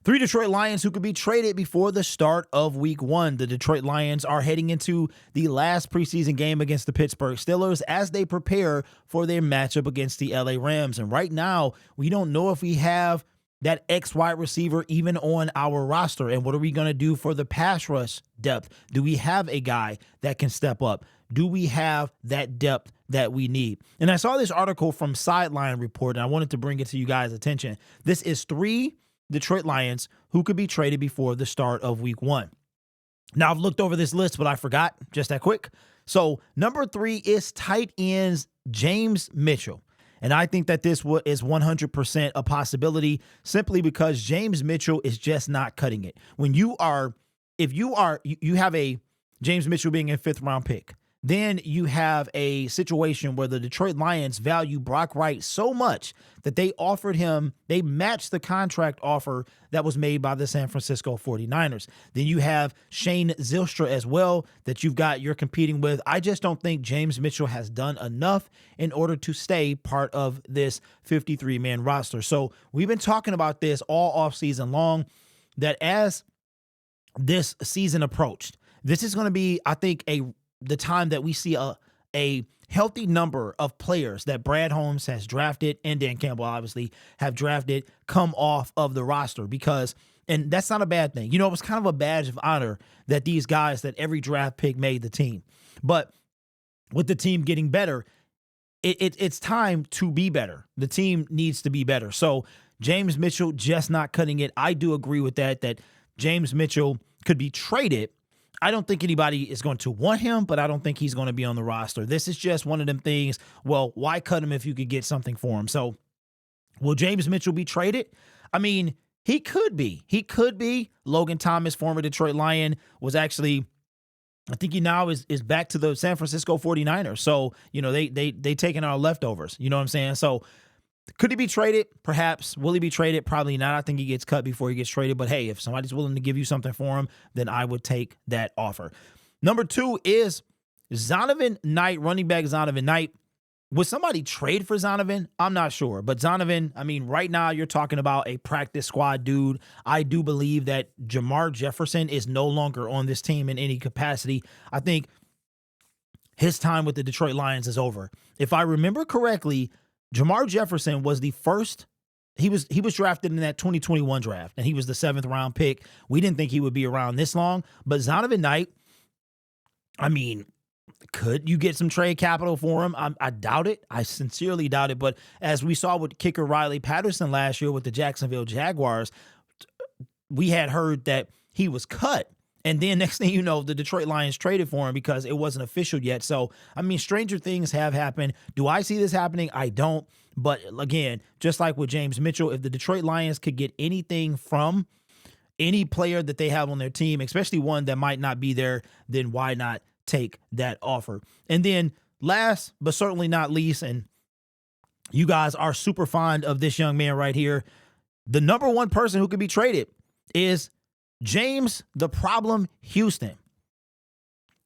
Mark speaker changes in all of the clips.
Speaker 1: Three Detroit Lions who could be traded before the start of week one. The Detroit Lions are heading into the last preseason game against the Pittsburgh Steelers as they prepare for their matchup against the LA Rams. And right now, we don't know if we have that X wide receiver even on our roster. And what are we going to do for the pass rush depth? Do we have a guy that can step up? Do we have that depth that we need? And I saw this article from Sideline Report, and I wanted to bring it to you guys' attention. This is three Detroit Lions who could be traded before the start of week one. Now, I've looked over this list, but I forgot just that quick. So number 3 is tight ends James Mitchell. And I think that this is 100% a possibility simply because James Mitchell is just not cutting it. You have a James Mitchell being a 5th round pick. Then you have a situation where the Detroit Lions value Brock Wright so much that they matched the contract offer that was made by the San Francisco 49ers. Then you have Shane Zylstra as well that you're competing with. I just don't think James Mitchell has done enough in order to stay part of this 53-man roster. So we've been talking about this all offseason long, that as this season approached, this is going to be, I think, the time that we see a healthy number of players that Brad Holmes has drafted and Dan Campbell obviously have drafted come off of the roster and that's not a bad thing. It was kind of a badge of honor that these guys that every draft pick made the team. But with the team getting better, it's time to be better. The team needs to be better. So James Mitchell just not cutting it. I do agree with that James Mitchell could be traded. I don't think anybody is going to want him, but I don't think he's going to be on the roster. This is just one of them things. Well, why cut him if you could get something for him? So will James Mitchell be traded? I mean, he could be. He could be. Logan Thomas, former Detroit Lion, was actually, I think he now is back to the San Francisco 49ers. So, they taking our leftovers. You know what I'm saying? So could he be traded? Perhaps. Will he be traded? Probably not. I think he gets cut before he gets traded. But hey, if somebody's willing to give you something for him, then I would take that offer. Number 2 is Zonovan Knight, running back Zonovan Knight. Would somebody trade for Zonovan? I'm not sure. But Zonovan, right now you're talking about a practice squad dude. I do believe that Jamar Jefferson is no longer on this team in any capacity. I think his time with the Detroit Lions is over. If I remember correctly, Jamar Jefferson was the first. He was drafted in that 2021 draft, and he was the 7th round pick. We didn't think he would be around this long, but Zonovan Knight, could you get some trade capital for him? I doubt it. I sincerely doubt it. But as we saw with kicker Riley Patterson last year with the Jacksonville Jaguars, we had heard that he was cut. And then next thing you know, the Detroit Lions traded for him because it wasn't official yet. So, stranger things have happened. Do I see this happening? I don't. But again, just like with James Mitchell, if the Detroit Lions could get anything from any player that they have on their team, especially one that might not be there, then why not take that offer? And then last but certainly not least, and you guys are super fond of this young man right here, the number 1 person who could be traded is James the Problem Houston.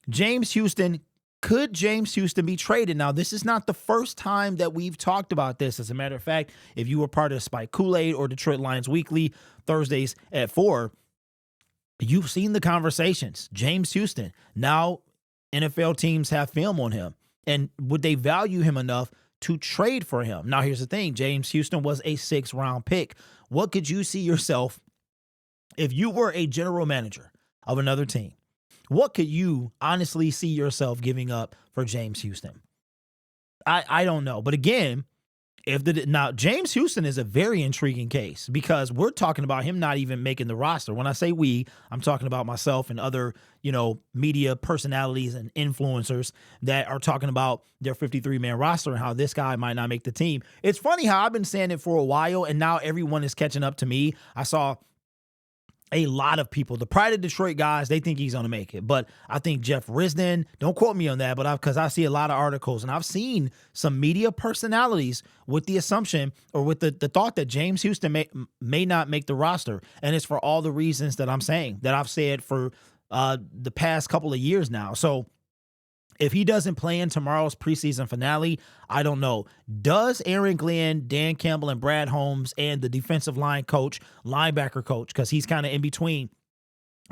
Speaker 1: James Houston. Could James Houston be traded? Now, this is not the first time that we've talked about this. As a matter of fact, if you were part of Spike Kool-Aid or Detroit Lions Weekly, Thursdays at 4, you've seen the conversations. James Houston. Now, NFL teams have film on him. And would they value him enough to trade for him? Now, here's the thing. James Houston was a 6th round pick. What could you see yourself if you were a general manager of another team? What could you honestly see yourself giving up for James Houston? I don't know. But again, now James Houston is a very intriguing case because we're talking about him not even making the roster. When I say we, I'm talking about myself and other, media personalities and influencers that are talking about their 53-man roster and how this guy might not make the team. It's funny how I've been saying it for a while and now everyone is catching up to me. I saw a lot of people, the Pride of Detroit guys, they think he's going to make it. But I think Jeff Risdon, don't quote me on that, but because I see a lot of articles and I've seen some media personalities with the assumption or with the thought that James Houston may not make the roster. And it's for all the reasons that I'm saying, that I've said for the past couple of years now. So If he doesn't play in tomorrow's preseason finale, I don't know. Does Aaron Glenn, Dan Campbell, and Brad Holmes and the defensive line coach, linebacker coach, because he's kind of in between,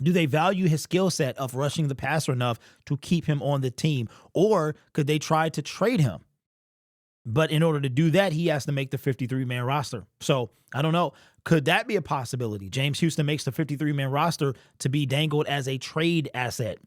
Speaker 1: do they value his skill set of rushing the passer enough to keep him on the team? Or could they try to trade him? But in order to do that, he has to make the 53-man roster. So I don't know. Could that be a possibility? James Houston makes the 53-man roster to be dangled as a trade asset.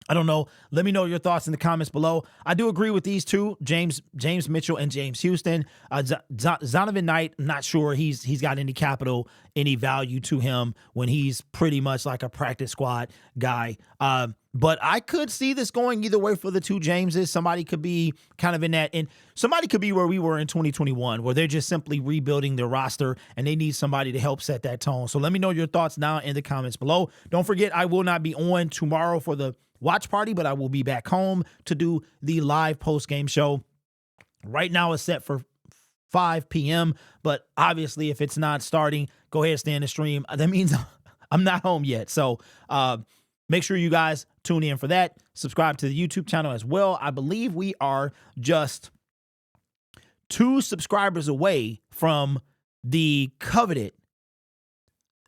Speaker 1: I don't know. Let me know your thoughts in the comments below. I do agree with these two, James Mitchell and James Houston. Zonovan Knight, I'm not sure he's got any capital, any value to him when he's pretty much like a practice squad guy. But I could see this going either way for the two Jameses. Somebody could be kind of in that, and somebody could be where we were in 2021, where they're just simply rebuilding their roster and they need somebody to help set that tone. So let me know your thoughts down in the comments below. Don't forget, I will not be on tomorrow for the watch party, but I will be back home to do the live post-game show. Right now it's set for 5 p.m., but obviously if it's not starting, go ahead and stay in the stream. That means I'm not home yet. So make sure you guys tune in for that. Subscribe to the YouTube channel as well. I believe we are just 2 subscribers away from the coveted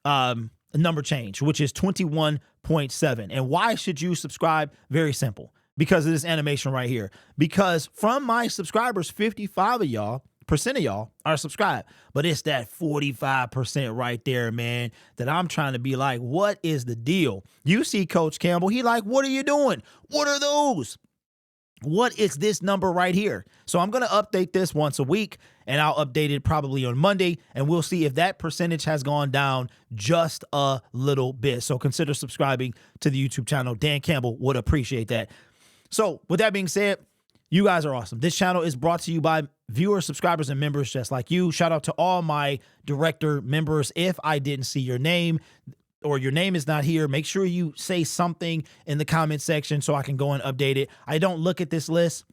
Speaker 1: number change, which is 21.7. And why should you subscribe? Very simple. Because of this animation right here. Because from my subscribers, 55% of y'all are subscribed. But it's that 45% right there, man, that I'm trying to be like, what is the deal? You see Coach Campbell, he like, what are you doing? What are those? What is this number right here? So I'm going to update this once a week, and I'll update it probably on Monday, and we'll see if that percentage has gone down just a little bit. So consider subscribing to the YouTube channel. Dan Campbell would appreciate that. So with that being said, you guys are awesome. This channel is brought to you by viewers, subscribers, and members just like you. Shout out to all my director members. If I didn't see your name, or your name is not here, make sure you say something in the comment section so I can go and update it. I don't look at this list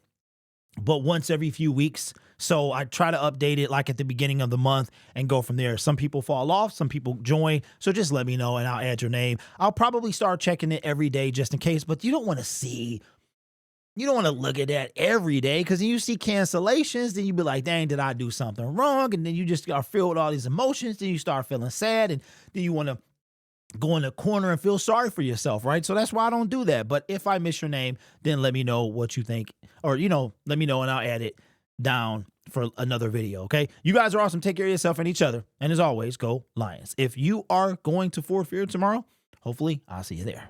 Speaker 1: but once every few weeks, so I try to update it like at the beginning of the month and go from there. Some people fall off, some people join, so just let me know and I'll add your name. I'll probably start checking it every day just in case, but you don't want to look at that every day, because you see cancellations, then you be like, dang, did I do something wrong? And then you just are filled with all these emotions, then you start feeling sad, and then you want to go in the corner and feel sorry for yourself, right? So that's why I don't do that. But if I miss your name, then let me know what you think, or, let me know and I'll add it down for another video, okay? You guys are awesome. Take care of yourself and each other. And as always, go Lions. If you are going to Ford Field tomorrow, hopefully I'll see you there.